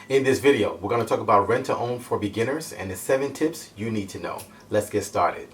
In this video, we're going to talk about rent to own for beginners and the 7 tips you need to know. Let's get started.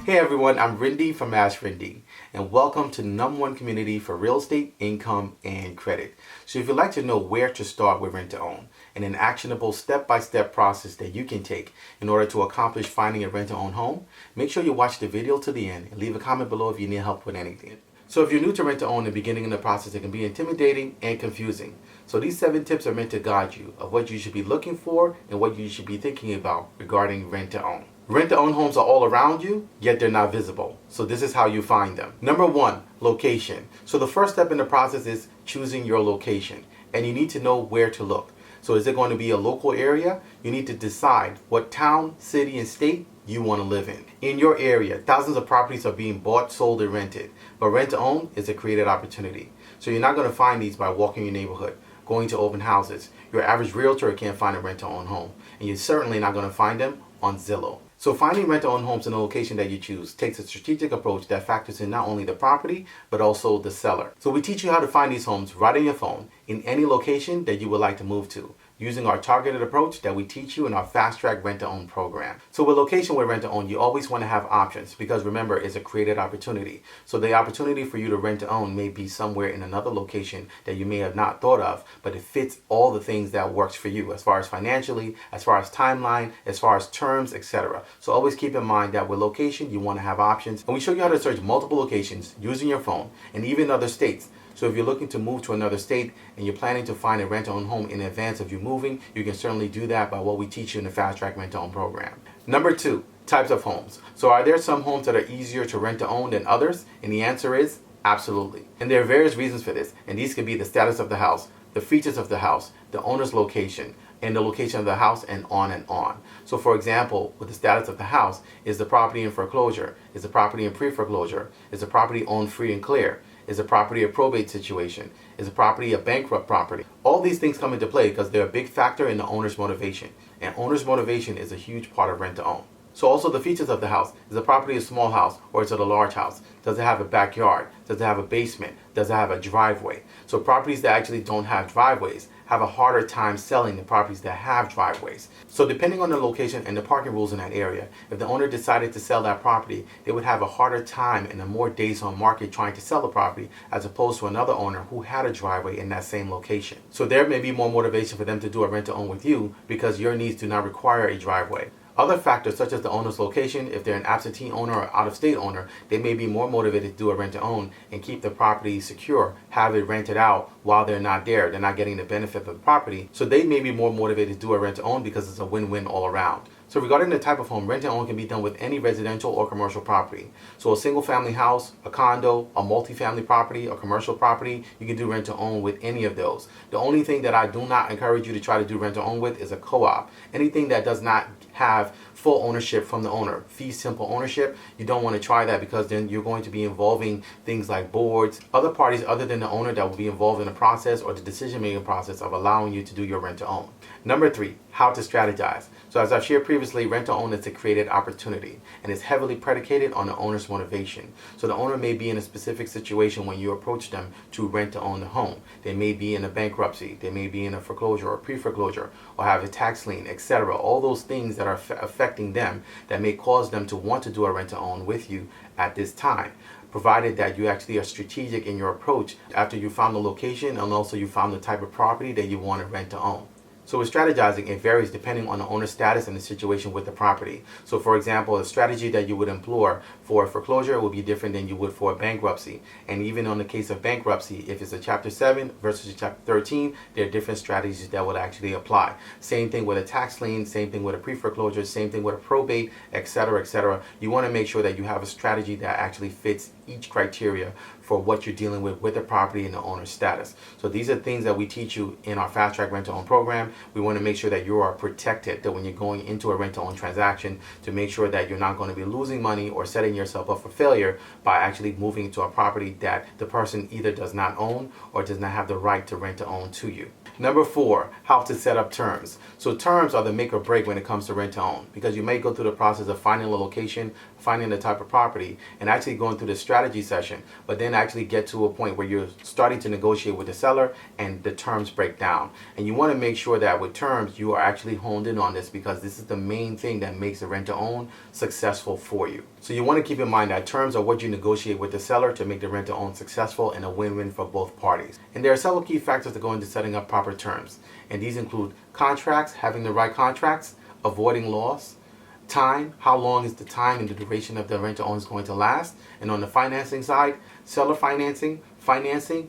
Hey everyone, I'm Rinde from AskRinde, and welcome to the #1 community for real estate, income, and credit. So if you'd like to know where to start with rent to own and an actionable step-by-step process that you can take in order to accomplish finding a rent to own home, make sure you watch the video to the end and leave a comment below if you need help with anything. So if you're new to rent to own, the beginning of the process, it can be intimidating and confusing. So these 7 tips are meant to guide you of what you should be looking for and what you should be thinking about regarding rent to own. Rent to own homes are all around you, yet they're not visible. So this is how you find them. Number 1, location. So the first step in the process is choosing your location, and you need to know where to look. So is it going to be a local area? You need to decide what town, city, and state you want to live in. In your area, thousands of properties are being bought, sold, and rented, but rent to own is a created opportunity. So you're not going to find these by walking your neighborhood, going to open houses. Your average realtor can't find a rent to own home, and you're certainly not going to find them on Zillow. So finding rent to own homes in the location that you choose takes a strategic approach that factors in not only the property, but also the seller. So we teach you how to find these homes right on your phone in any location that you would like to move to, using our targeted approach that we teach you in our fast track rent to own program. So with location with rent to own, you always want to have options because remember, it's a created opportunity. So the opportunity for you to rent to own may be somewhere in another location that you may have not thought of, but it fits all the things that works for you as far as financially, as far as timeline, as far as terms, etc. So always keep in mind that with location, you want to have options. And we show you how to search multiple locations using your phone and even other states. So if you're looking to move to another state and you're planning to find a rent-to-own home in advance of you moving, you can certainly do that by what we teach you in the Fast Track Rent-to-Own program. Number 2, types of homes. So are there some homes that are easier to rent to own than others? And the answer is absolutely. And there are various reasons for this. And these could be the status of the house, the features of the house, the owner's location, and the location of the house, and on and on. So for example, with the status of the house, is the property in foreclosure? Is the property in pre-foreclosure? Is the property owned free and clear? Is the property a probate situation? Is the property a bankrupt property? All these things come into play because they're a big factor in the owner's motivation. And owner's motivation is a huge part of rent to own. So also the features of the house. Is the property a small house or is it a large house? Does it have a backyard? Does it have a basement? Does it have a driveway? So properties that actually don't have driveways have a harder time selling than properties that have driveways. So depending on the location and the parking rules in that area, if the owner decided to sell that property, they would have a harder time and a more days on market trying to sell the property as opposed to another owner who had a driveway in that same location. So there may be more motivation for them to do a rent to own with you because your needs do not require a driveway. Other factors such as the owner's location, if they're an absentee owner or out-of-state owner, they may be more motivated to do a rent-to-own and keep the property secure, have it rented out while they're not there. They're not getting the benefit of the property. So they may be more motivated to do a rent-to-own because it's a win-win all around. So regarding the type of home, rent-to-own can be done with any residential or commercial property. So a single-family house, a condo, a multi-family property, a commercial property, you can do rent-to-own with any of those. The only thing that I do not encourage you to try to do rent-to-own with is a co-op. Anything that does not have full ownership from the owner, fee simple ownership, you don't want to try that because then you're going to be involving things like boards, other parties other than the owner that will be involved in the process or the decision-making process of allowing you to do your rent-to-own. Number 3, how to strategize. So as I've shared previously, rent-to-own is a created opportunity and is heavily predicated on the owner's motivation. So the owner may be in a specific situation when you approach them to rent to own the home. They may be in a bankruptcy, they may be in a foreclosure or pre-foreclosure or have a tax lien, etc. All those things that are affecting them that may cause them to want to do a rent to own with you at this time, provided that you actually are strategic in your approach after you found the location and also you found the type of property that you want to rent to own. So with strategizing, it varies depending on the owner's status and the situation with the property. So for example, the strategy that you would employ for a foreclosure will be different than you would for a bankruptcy. And even on the case of bankruptcy, if it's a Chapter 7 versus a Chapter 13, there are different strategies that would actually apply. Same thing with a tax lien, same thing with a pre-foreclosure, same thing with a probate, etc., etc. You want to make sure that you have a strategy that actually fits each criteria for what you're dealing with the property and the owner's status. So these are things that we teach you in our Fast Track Rent to Own program. We want to make sure that you are protected, that when you're going into a rent to own transaction, to make sure that you're not going to be losing money or setting yourself up for failure by actually moving into a property that the person either does not own or does not have the right to rent to own to you. Number 4, how to set up terms. So terms are the make or break when it comes to rent to own, because you may go through the process of finding a location, finding the type of property, and actually going through the strategy session, but then actually get to a point where you're starting to negotiate with the seller and the terms break down. And you want to make sure that with terms you are actually honed in on this, because this is the main thing that makes a rent to own successful for you. So you want to keep in mind that terms are what you negotiate with the seller to make the rent to own successful and a win-win for both parties. And there are several key factors that go into setting up proper terms, and these include contracts, having the right contracts, avoiding loss, time, how long is the time and the duration of the rent to own is going to last, and on the financing side, seller financing,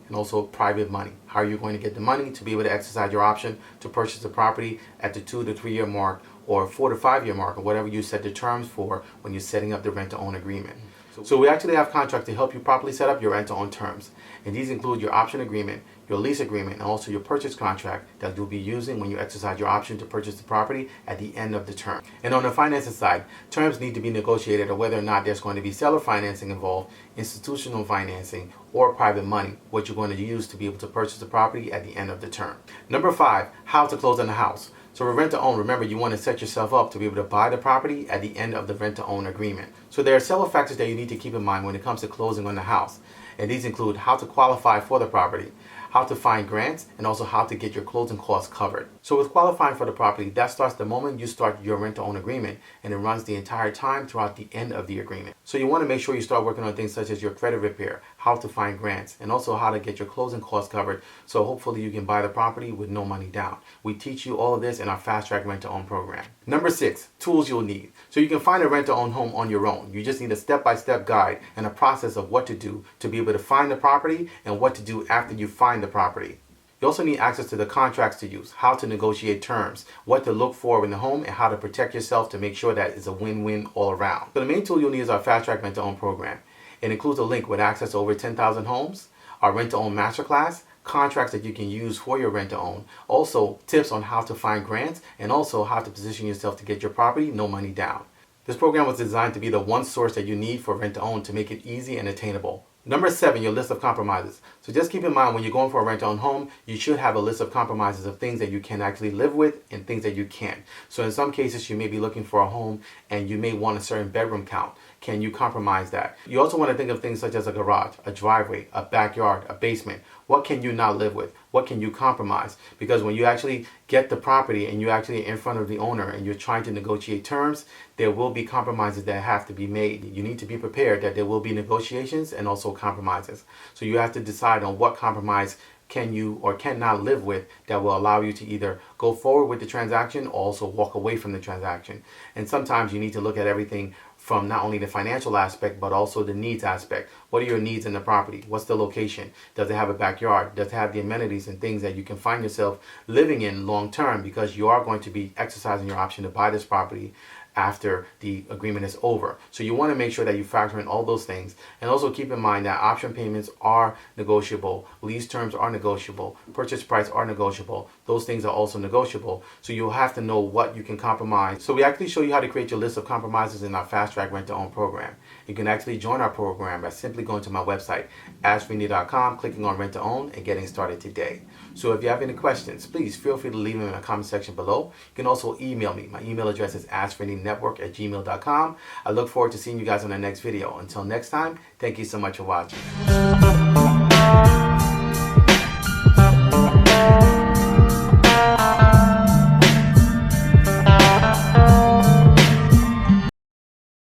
and also private money. How are you going to get the money to be able to exercise your option to purchase the property at the 2 to 3 year mark or 4 to 5 year mark, or whatever you set the terms for when you're setting up the rent to own agreement. So we actually have contracts to help you properly set up your rent to own terms, and these include your option agreement, your lease agreement, and also your purchase contract that you'll be using when you exercise your option to purchase the property at the end of the term. And on the financing side, terms need to be negotiated on whether or not there's going to be seller financing involved, institutional financing, or private money, what you're going to use to be able to purchase the property at the end of the term. Number 5, how to close on the house. So with rent to own, remember, you want to set yourself up to be able to buy the property at the end of the rent to own agreement. So there are several factors that you need to keep in mind when it comes to closing on the house. And these include how to qualify for the property, how to find grants, and also how to get your closing costs covered. So with qualifying for the property, that starts the moment you start your rent to own agreement, and it runs the entire time throughout the end of the agreement. So you want to make sure you start working on things such as your credit repair, how to find grants, and also how to get your closing costs covered, so hopefully you can buy the property with no money down. We teach you all of this in our fast track rent to own program. Number 6, tools you'll need. So you can find a rent to own home on your own. You just need a step-by-step guide and a process of what to do to be able to find the property and what to do after you find the property. You also need access to the contracts to use, how to negotiate terms, what to look for in the home, and how to protect yourself to make sure that it's a win-win all around. So the main tool you'll need is our fast track rent to own program. It includes a link with access to over 10,000 homes, our rent to own masterclass, contracts that you can use for your rent to own, also tips on how to find grants, and also how to position yourself to get your property no money down. This program was designed to be the one source that you need for rent to own to make it easy and attainable. Number 7, your list of compromises. So just keep in mind, when you're going for a rent to own home, you should have a list of compromises of things that you can actually live with and things that you can't. So in some cases, you may be looking for a home and you may want a certain bedroom count. Can you compromise that? You also want to think of things such as a garage, a driveway, a backyard, a basement. What can you not live with? What can you compromise? Because when you actually get the property and you're actually in front of the owner and you're trying to negotiate terms, there will be compromises that have to be made. You need to be prepared that there will be negotiations and also compromises. So you have to decide on what compromise can you or cannot live with that will allow you to either go forward with the transaction or also walk away from the transaction. And sometimes you need to look at everything from not only the financial aspect but also the needs aspect. What are your needs in the property? What's the location? Does it have a backyard? Does it have the amenities and things that you can find yourself living in long term, because you are going to be exercising your option to buy this property after the agreement is over. So you want to make sure that you factor in all those things, and also keep in mind that option payments are negotiable, lease terms are negotiable, purchase price are negotiable. Those things are also negotiable. So you'll have to know what you can compromise. So we actually show you how to create your list of compromises in our fast track rent to own program. You can actually join our program by simply going to my website, AskRinde.com, clicking on rent to own, and getting started today. So if you have any questions, please feel free to leave them in the comment section below. You can also email me. My email address is AskRindeNetwork@gmail.com. I look forward to seeing you guys on the next video. Until next time, thank you so much for watching.